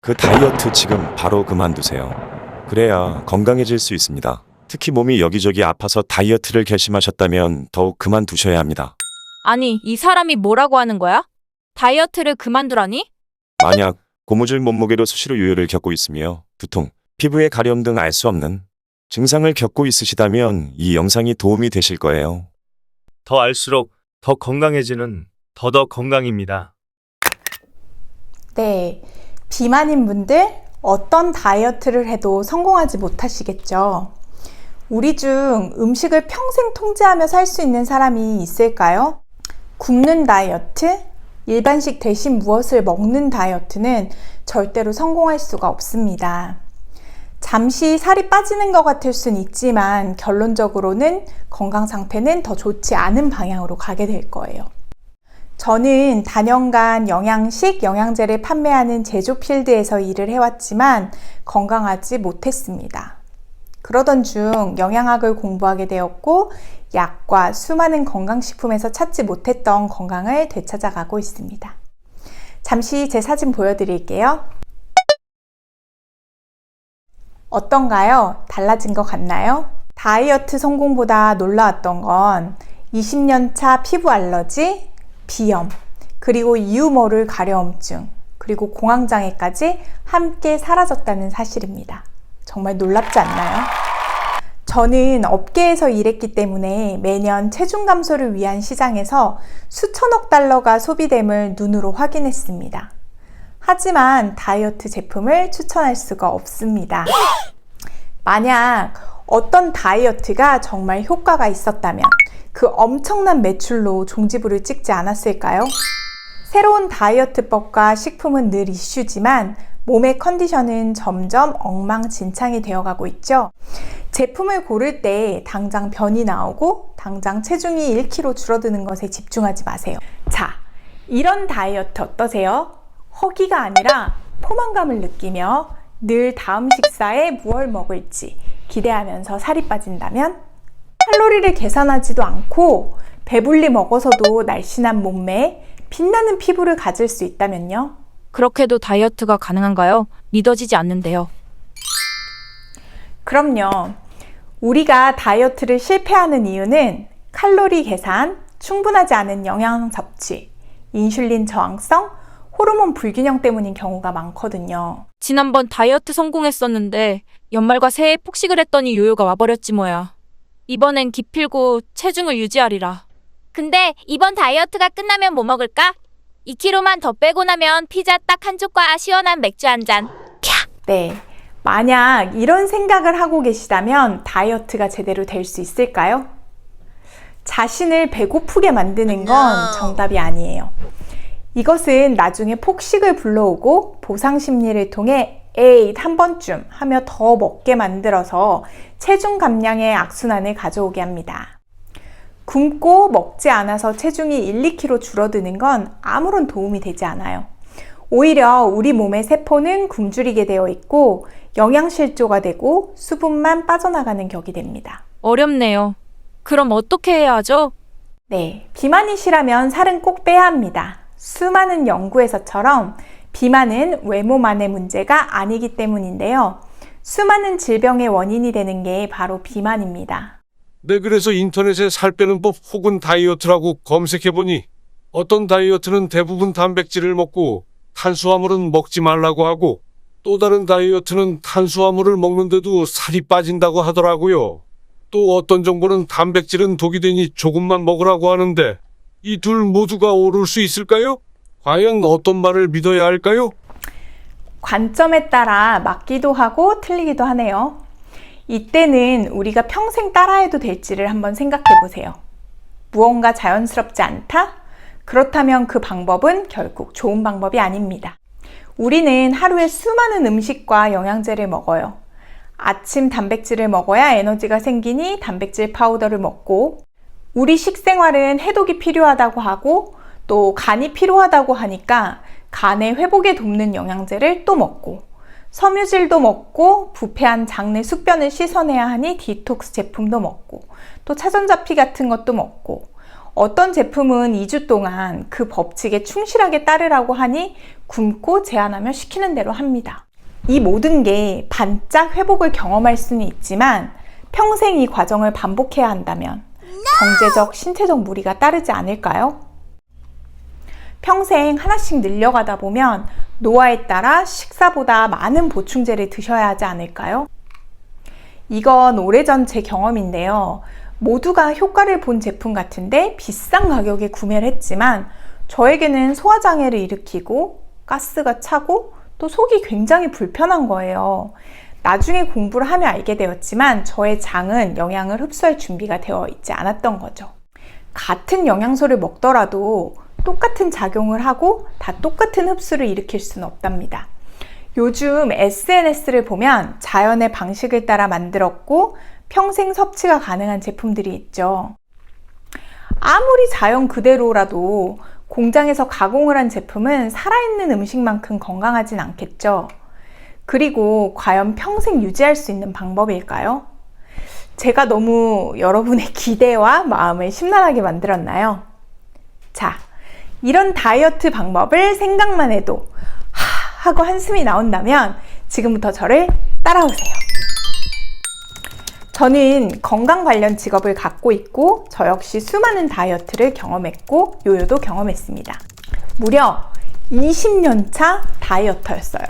그 다이어트 지금 바로 그만두세요. 그래야 건강해질 수 있습니다. 특히 몸이 여기저기 아파서 다이어트를 결심하셨다면 더욱 그만두셔야 합니다. 아니, 이 사람이 뭐라고 하는 거야? 다이어트를 그만두라니? 만약 고무줄 몸무게로 수시로 요요를 겪고 있으며 두통, 피부에 가려움 등 알 수 없는 증상을 겪고 있으시다면 이 영상이 도움이 되실 거예요. 더 알수록 더 건강해지는 더더 건강입니다. 네, 비만인 분들 어떤 다이어트를 해도 성공하지 못하시겠죠. 우리 중 음식을 평생 통제하며 살 수 있는 사람이 있을까요? 굶는 다이어트, 일반식 대신 무엇을 먹는 다이어트는 절대로 성공할 수가 없습니다. 잠시 살이 빠지는 것 같을 순 있지만 결론적으로는 건강 상태는 더 좋지 않은 방향으로 가게 될 거예요. 저는 단연간 영양식, 영양제를 판매하는 제조 필드에서 일을 해왔지만 건강하지 못했습니다. 그러던 중 영양학을 공부하게 되었고 약과 수많은 건강식품에서 찾지 못했던 건강을 되찾아가고 있습니다. 잠시 제 사진 보여드릴게요. 어떤가요? 달라진 것 같나요? 다이어트 성공보다 놀라웠던 건 20년차 피부 알러지, 비염, 그리고 이유 모를 가려움증, 그리고 공황장애까지 함께 사라졌다는 사실입니다. 정말 놀랍지 않나요? 저는 업계에서 일했기 때문에 매년 체중 감소를 위한 시장에서 수천억 달러가 소비됨을 눈으로 확인했습니다. 하지만 다이어트 제품을 추천할 수가 없습니다. 만약 어떤 다이어트가 정말 효과가 있었다면 그 엄청난 매출로 종지부를 찍지 않았을까요? 새로운 다이어트법과 식품은 늘 이슈지만 몸의 컨디션은 점점 엉망진창이 되어가고 있죠. 제품을 고를 때 당장 변이 나오고 당장 체중이 1kg 줄어드는 것에 집중하지 마세요. 자, 이런 다이어트 어떠세요? 허기가 아니라 포만감을 느끼며 늘 다음 식사에 무얼 먹을지 기대하면서 살이 빠진다면? 칼로리를 계산하지도 않고 배불리 먹어서도 날씬한 몸매, 빛나는 피부를 가질 수 있다면요? 그렇게도 다이어트가 가능한가요? 믿어지지 않는데요. 그럼요. 우리가 다이어트를 실패하는 이유는 칼로리 계산, 충분하지 않은 영양 섭취, 인슐린 저항성, 호르몬 불균형 때문인 경우가 많거든요. 지난번 다이어트 성공했었는데 연말과 새해에 폭식을 했더니 요요가 와버렸지 뭐야. 이번엔 기필고 체중을 유지하리라. 근데 이번 다이어트가 끝나면 뭐 먹을까? 2kg만 더 빼고 나면 피자 딱 한 쪽과 시원한 맥주 한 잔. 네. 만약 이런 생각을 하고 계시다면 다이어트가 제대로 될 수 있을까요? 자신을 배고프게 만드는 건 정답이 아니에요. 이것은 나중에 폭식을 불러오고 보상 심리를 통해 에이, 한 번쯤 하며 더 먹게 만들어서 체중 감량의 악순환을 가져오게 합니다. 굶고 먹지 않아서 체중이 1, 2kg 줄어드는 건 아무런 도움이 되지 않아요. 오히려 우리 몸의 세포는 굶주리게 되어 있고 영양실조가 되고 수분만 빠져나가는 격이 됩니다. 어렵네요. 그럼 어떻게 해야 하죠? 네, 비만이시라면 살은 꼭 빼야 합니다. 수많은 연구에서처럼 비만은 외모만의 문제가 아니기 때문인데요. 수많은 질병의 원인이 되는 게 바로 비만입니다. 네, 그래서 인터넷에 살 빼는 법 혹은 다이어트라고 검색해보니 어떤 다이어트는 대부분 단백질을 먹고 탄수화물은 먹지 말라고 하고 또 다른 다이어트는 탄수화물을 먹는데도 살이 빠진다고 하더라고요. 또 어떤 정보는 단백질은 독이 되니 조금만 먹으라고 하는데 이 둘 모두가 옳을 수 있을까요? 과연 어떤 말을 믿어야 할까요? 관점에 따라 맞기도 하고 틀리기도 하네요. 이때는 우리가 평생 따라해도 될지를 한번 생각해 보세요. 무언가 자연스럽지 않다? 그렇다면 그 방법은 결국 좋은 방법이 아닙니다. 우리는 하루에 수많은 음식과 영양제를 먹어요. 아침 단백질을 먹어야 에너지가 생기니 단백질 파우더를 먹고, 우리 식생활은 해독이 필요하다고 하고 또 간이 필요하다고 하니까 간의 회복에 돕는 영양제를 또 먹고, 섬유질도 먹고 부패한 장내 숙변을 씻어내야 하니 디톡스 제품도 먹고 또 차전자피 같은 것도 먹고 어떤 제품은 2주 동안 그 법칙에 충실하게 따르라고 하니 굶고 제한하며 시키는 대로 합니다. 이 모든 게 반짝 회복을 경험할 수는 있지만 평생 이 과정을 반복해야 한다면 경제적, 신체적 무리가 따르지 않을까요? 평생 하나씩 늘려가다 보면 노화에 따라 식사보다 많은 보충제를 드셔야 하지 않을까요? 이건 오래전 제 경험인데요. 모두가 효과를 본 제품 같은데 비싼 가격에 구매를 했지만 저에게는 소화장애를 일으키고 가스가 차고 또 속이 굉장히 불편한 거예요. 나중에 공부를 하며 알게 되었지만 저의 장은 영양을 흡수할 준비가 되어 있지 않았던 거죠. 같은 영양소를 먹더라도 똑같은 작용을 하고 다 똑같은 흡수를 일으킬 수는 없답니다. 요즘 SNS를 보면 자연의 방식을 따라 만들었고 평생 섭취가 가능한 제품들이 있죠. 아무리 자연 그대로라도 공장에서 가공을 한 제품은 살아있는 음식만큼 건강하진 않겠죠. 그리고 과연 평생 유지할 수 있는 방법일까요? 제가 너무 여러분의 기대와 마음을 심란하게 만들었나요? 자, 이런 다이어트 방법을 생각만 해도 하고 한숨이 나온다면 지금부터 저를 따라오세요. 저는 건강 관련 직업을 갖고 있고 저 역시 수많은 다이어트를 경험했고 요요도 경험했습니다. 무려 20년 차 다이어터였어요.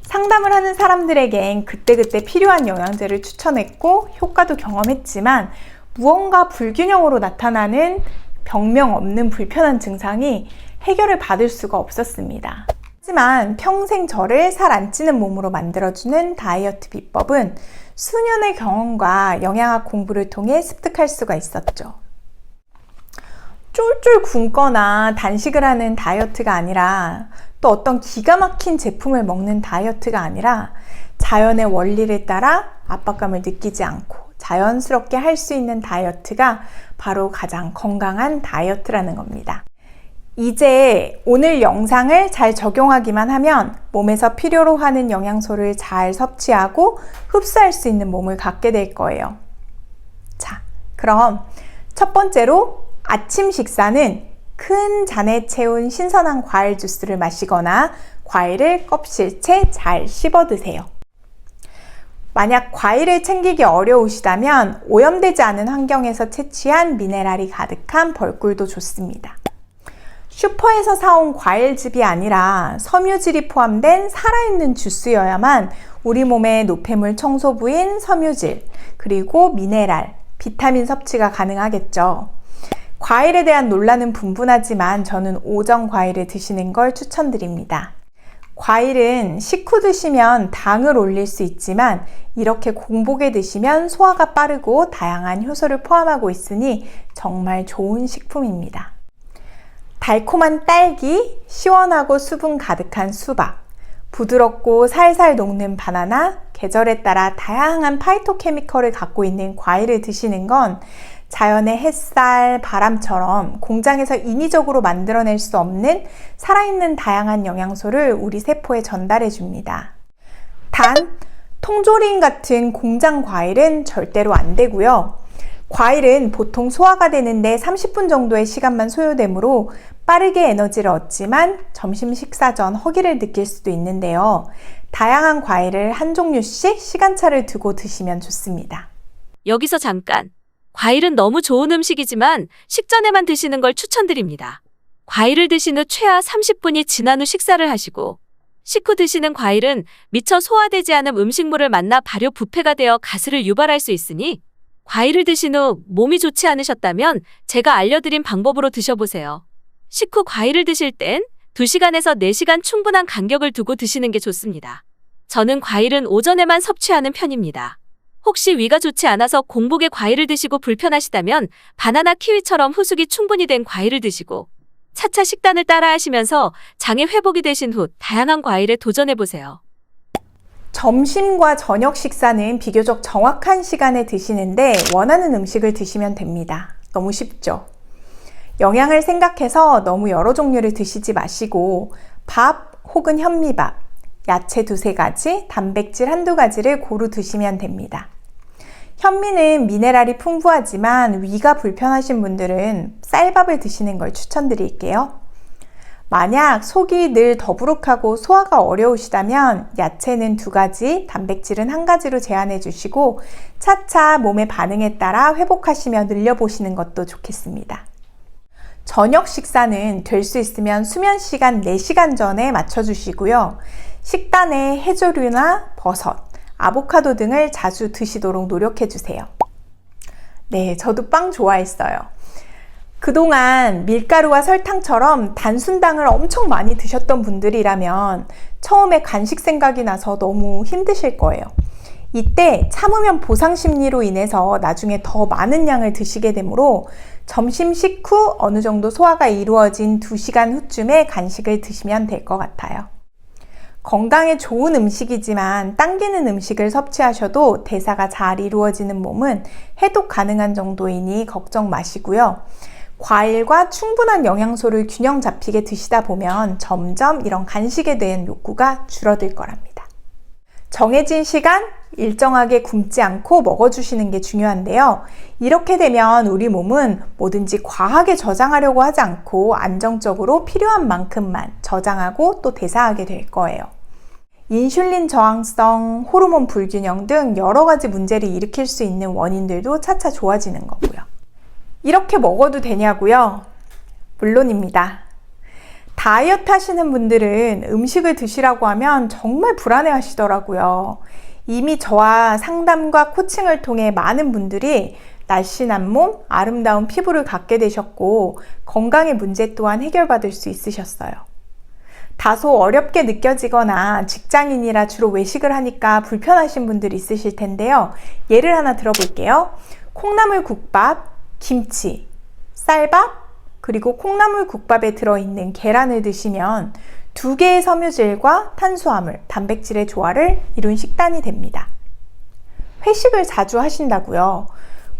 상담을 하는 사람들에겐 그때그때 필요한 영양제를 추천했고 효과도 경험했지만 무언가 불균형으로 나타나는 병명 없는 불편한 증상이 해결을 받을 수가 없었습니다. 하지만 평생 저를 살 안 찌는 몸으로 만들어주는 다이어트 비법은 수년의 경험과 영양학 공부를 통해 습득할 수가 있었죠. 쫄쫄 굶거나 단식을 하는 다이어트가 아니라 또 어떤 기가 막힌 제품을 먹는 다이어트가 아니라 자연의 원리를 따라 압박감을 느끼지 않고 자연스럽게 할 수 있는 다이어트가 바로 가장 건강한 다이어트라는 겁니다. 이제 오늘 영상을 잘 적용하기만 하면 몸에서 필요로 하는 영양소를 잘 섭취하고 흡수할 수 있는 몸을 갖게 될 거예요. 자, 그럼 첫 번째로 아침 식사는 큰 잔에 채운 신선한 과일 주스를 마시거나 과일을 껍질째 잘 씹어 드세요. 만약 과일을 챙기기 어려우시다면 오염되지 않은 환경에서 채취한 미네랄이 가득한 벌꿀도 좋습니다. 슈퍼에서 사온 과일즙이 아니라 섬유질이 포함된 살아있는 주스여야만 우리 몸의 노폐물 청소부인 섬유질, 그리고 미네랄, 비타민 섭취가 가능하겠죠. 과일에 대한 논란은 분분하지만 저는 오전 과일을 드시는 걸 추천드립니다. 과일은 식후 드시면 당을 올릴 수 있지만 이렇게 공복에 드시면 소화가 빠르고 다양한 효소를 포함하고 있으니 정말 좋은 식품입니다. 달콤한 딸기, 시원하고 수분 가득한 수박, 부드럽고 살살 녹는 바나나, 계절에 따라 다양한 파이토케미컬을 갖고 있는 과일을 드시는 건 자연의 햇살, 바람처럼 공장에서 인위적으로 만들어낼 수 없는 살아있는 다양한 영양소를 우리 세포에 전달해 줍니다. 단, 통조림 같은 공장 과일은 절대로 안 되고요. 과일은 보통 소화가 되는데 30분 정도의 시간만 소요되므로 빠르게 에너지를 얻지만 점심 식사 전 허기를 느낄 수도 있는데요. 다양한 과일을 한 종류씩 시간차를 두고 드시면 좋습니다. 여기서 잠깐. 과일은 너무 좋은 음식이지만 식전에만 드시는 걸 추천드립니다. 과일을 드신 후 최하 30분이 지난 후 식사를 하시고 식후 드시는 과일은 미처 소화되지 않은 음식물을 만나 발효 부패가 되어 가스를 유발할 수 있으니 과일을 드신 후 몸이 좋지 않으셨다면 제가 알려드린 방법으로 드셔보세요. 식후 과일을 드실 땐 2시간에서 4시간 충분한 간격을 두고 드시는 게 좋습니다. 저는 과일은 오전에만 섭취하는 편입니다. 혹시 위가 좋지 않아서 공복에 과일을 드시고 불편하시다면 바나나, 키위처럼 후숙이 충분히 된 과일을 드시고 차차 식단을 따라 하시면서 장의 회복이 되신 후 다양한 과일에 도전해보세요. 점심과 저녁 식사는 비교적 정확한 시간에 드시는데 원하는 음식을 드시면 됩니다. 너무 쉽죠? 영양을 생각해서 너무 여러 종류를 드시지 마시고 밥 혹은 현미밥, 야채 2-3가지, 단백질 1-2가지를 고루 드시면 됩니다. 현미는 미네랄이 풍부하지만 위가 불편하신 분들은 쌀밥을 드시는 걸 추천드릴게요. 만약 속이 늘 더부룩하고 소화가 어려우시다면 야채는 2가지, 단백질은 1가지로 제한해 주시고 차차 몸의 반응에 따라 회복하시며 늘려보시는 것도 좋겠습니다. 저녁 식사는 될 수 있으면 수면 시간 4시간 전에 맞춰주시고요. 식단에 해조류나 버섯, 아보카도 등을 자주 드시도록 노력해주세요. 네, 저도 빵 좋아했어요. 그동안 밀가루와 설탕처럼 단순당을 엄청 많이 드셨던 분들이라면 처음에 간식 생각이 나서 너무 힘드실 거예요. 이때 참으면 보상 심리로 인해서 나중에 더 많은 양을 드시게 되므로 점심 식후 어느 정도 소화가 이루어진 2시간 후쯤에 간식을 드시면 될 것 같아요. 건강에 좋은 음식이지만 당기는 음식을 섭취하셔도 대사가 잘 이루어지는 몸은 해독 가능한 정도이니 걱정 마시고요. 과일과 충분한 영양소를 균형 잡히게 드시다 보면 점점 이런 간식에 대한 욕구가 줄어들 거랍니다. 정해진 시간 일정하게 굶지 않고 먹어주시는 게 중요한데요. 이렇게 되면 우리 몸은 뭐든지 과하게 저장하려고 하지 않고 안정적으로 필요한 만큼만 저장하고 또 대사하게 될 거예요. 인슐린 저항성, 호르몬 불균형 등 여러 가지 문제를 일으킬 수 있는 원인들도 차차 좋아지는 거고요. 이렇게 먹어도 되냐고요? 물론입니다. 다이어트 하시는 분들은 음식을 드시라고 하면 정말 불안해 하시더라고요. 이미 저와 상담과 코칭을 통해 많은 분들이 날씬한 몸, 아름다운 피부를 갖게 되셨고 건강의 문제 또한 해결받을 수 있으셨어요. 다소 어렵게 느껴지거나 직장인이라 주로 외식을 하니까 불편하신 분들이 있으실 텐데요. 예를 하나 들어볼게요. 콩나물 국밥, 김치, 쌀밥, 그리고 콩나물 국밥에 들어있는 계란을 드시면 2개의 섬유질과 탄수화물, 단백질의 조화를 이룬 식단이 됩니다. 회식을 자주 하신다고요?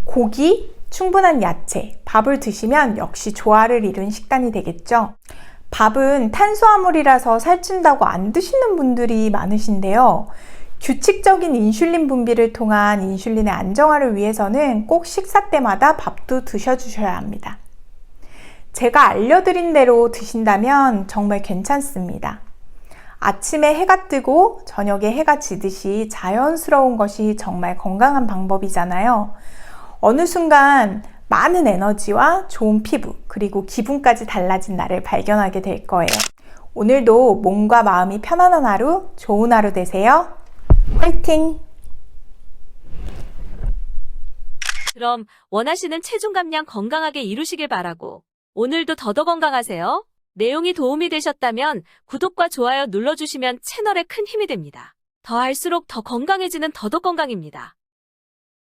고기, 충분한 야채, 밥을 드시면 역시 조화를 이룬 식단이 되겠죠? 밥은 탄수화물이라서 살찐다고 안 드시는 분들이 많으신데요. 규칙적인 인슐린 분비를 통한 인슐린의 안정화를 위해서는 꼭 식사 때마다 밥도 드셔주셔야 합니다. 제가 알려드린 대로 드신다면 정말 괜찮습니다. 아침에 해가 뜨고 저녁에 해가 지듯이 자연스러운 것이 정말 건강한 방법이잖아요. 어느 순간 많은 에너지와 좋은 피부, 그리고 기분까지 달라진 나를 발견하게 될 거예요. 오늘도 몸과 마음이 편안한 하루, 좋은 하루 되세요. 화이팅! 그럼 원하시는 체중 감량 건강하게 이루시길 바라고 오늘도 더더 건강하세요. 내용이 도움이 되셨다면 구독과 좋아요 눌러주시면 채널에 큰 힘이 됩니다. 더 할수록 더 건강해지는 더더 건강입니다.